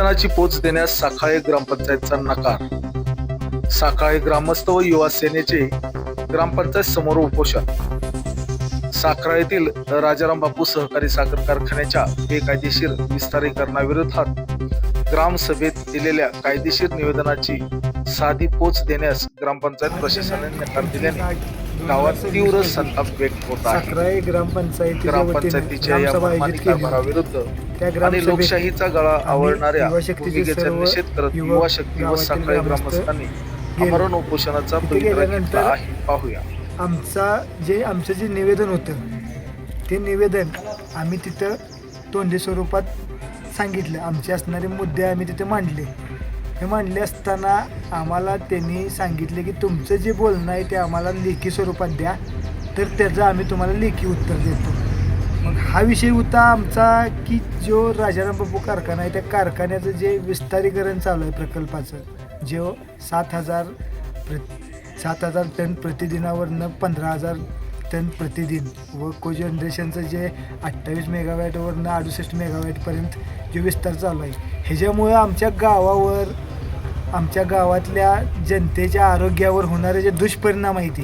निवेदनाची पोच देण्यास साखळे ग्रामपंचायतचा नकार। साखळे ग्रामस्थ व युवा सेनेचे ग्रामपंचायत समोर उपोषण। साखळेतील राजाराम बापू सहकारी साखर कारखान्याच्या बेकायदेशीर विस्तारीकरणाविरोधात ग्रामसभेत दिलेल्या कायदेशीर निवेदनाची साधी पोच देण्यास ग्रामपंचायत प्रशासनाने नकार दिल्याने गावात तीव्र संताप व्यक्त होत आहे। साखळे ग्रामपंचायतीच्या या मनमानी कारभाराविरुद्ध आणि लोकशाहीचा गळा आवळणाऱ्या भूमिकेचा निषेध करत युवा शक्ती व साखळे ग्रामस्थांनी आमरण उपोषणाचा पवित्रा घेतला आहे। पाहूया आमचं जे निवेदन होतं ते निवेदन आम्ही तिथं तोंडी स्वरूपात सांगितलं। आमचे असणारे मुद्दे आम्ही तिथे मांडले। हे मांडले असताना आम्हाला त्यांनी सांगितले की तुमचं जे बोलणं आहे ते आम्हाला लेखी स्वरूपात द्या, तर त्याचं आम्ही तुम्हाला लेखी उत्तर देतो। मग हा विषय होता आमचा की जो राजाराम बापू कारखाना आहे त्या कारखान्याचं जे विस्तारीकरण चालू आहे प्रकल्पाचं, जो 7,000 टन प्रतिदिनावरनं 15,000 टन प्रतिदिन व कोजनरेशनचं जे 28 मेगावॅटवरनं 68 मेगावॅटपर्यंत जो विस्तार चालू आहे, ह्याच्यामुळं आमच्या गावावर, आमच्या गावातल्या जनतेच्या आरोग्यावर होणारे जे दुष्परिणाम आहेत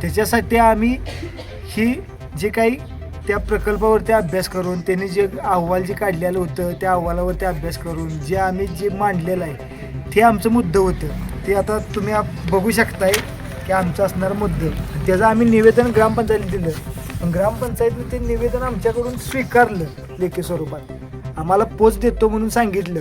त्याच्यासाठी आम्ही ही जे काही त्या प्रकल्पावरती अभ्यास करून त्यांनी जे अहवाल जे काढलेलं होतं त्या अहवालावरती अभ्यास करून जे मांडलेलं आहे ते आमचं मुद्दं होतं। ते आता तुम्ही बघू शकताय की आमचं असणारं मुद्दं, त्याचं आम्ही निवेदन ग्रामपंचायतीला दिलं। ग्रामपंचायतीने ते निवेदन आमच्याकडून स्वीकारलं लेखी स्वरूपात। आम्हाला पोच देतो म्हणून सांगितलं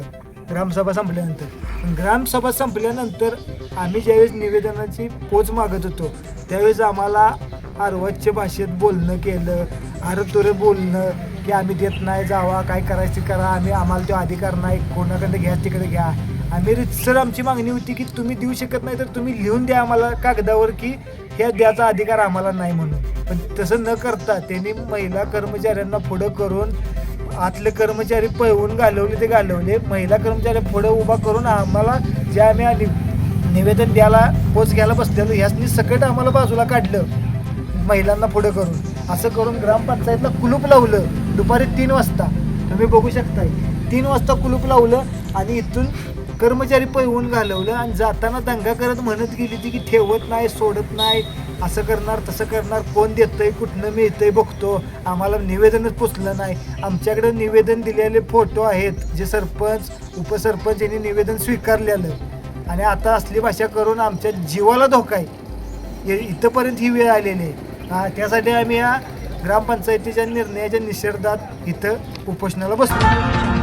ग्रामसभा संपल्यानंतर। ग्रामसभा संपल्यानंतर आम्ही ज्यावेळेस निवेदनाची पोच मागत होतो त्यावेळेस आम्हाला अर्वाच्य भाषेत बोलणं केलं, अरे बोलणं की आम्ही देत नाही, जावा काय करायचं करा, आम्हाला तो अधिकार नाही, कोणाकडे घ्या तिकडे घ्या। आम्ही रितसर आमची मागणी होती की तुम्ही देऊ शकत नाही तर तुम्ही लिहून द्या आम्हाला कागदावर की ह्या द्यायचा अधिकार आम्हाला नाही म्हणून। पण तसं न करता त्यांनी महिला कर्मचाऱ्यांना पुढं करून आतले कर्मचारी पळवून घालवले, महिला कर्मचारी पुढं उभा करून आम्हाला जे आम्ही निवेदन द्यायला पोच घ्यायला बसलेलो ह्यासनी सकट आम्हाला बाजूला काढलं महिलांना पुढं करून। असं करून ग्रामपंचायतला कुलूप लावलं दुपारी 3 वाजता। तुम्ही बघू शकताय 3 वाजता कुलूप लावलं आणि इथून कर्मचारी पळवून घालवलं आणि जाताना दंगा करत म्हणत गेली ती की ठेवत नाही, सोडत नाही, असं करणार तसं करणार, कोण देतंय कुठनं मिळतंय बघतो, आम्हाला निवेदनच पोचलं नाही। आमच्याकडे निवेदन दिलेले फोटो आहेत जे सरपंच उपसरपंच यांनी निवेदन स्वीकारलेलं आणि आता असली भाषा करून आमच्या जीवाला धोका आहे। इथंपर्यंत ही वेळ आलेली आहे। त्यासाठी आम्ही या ग्रामपंचायतीच्या निर्णयाच्या निषेधात इथं उपोषणाला बसलो।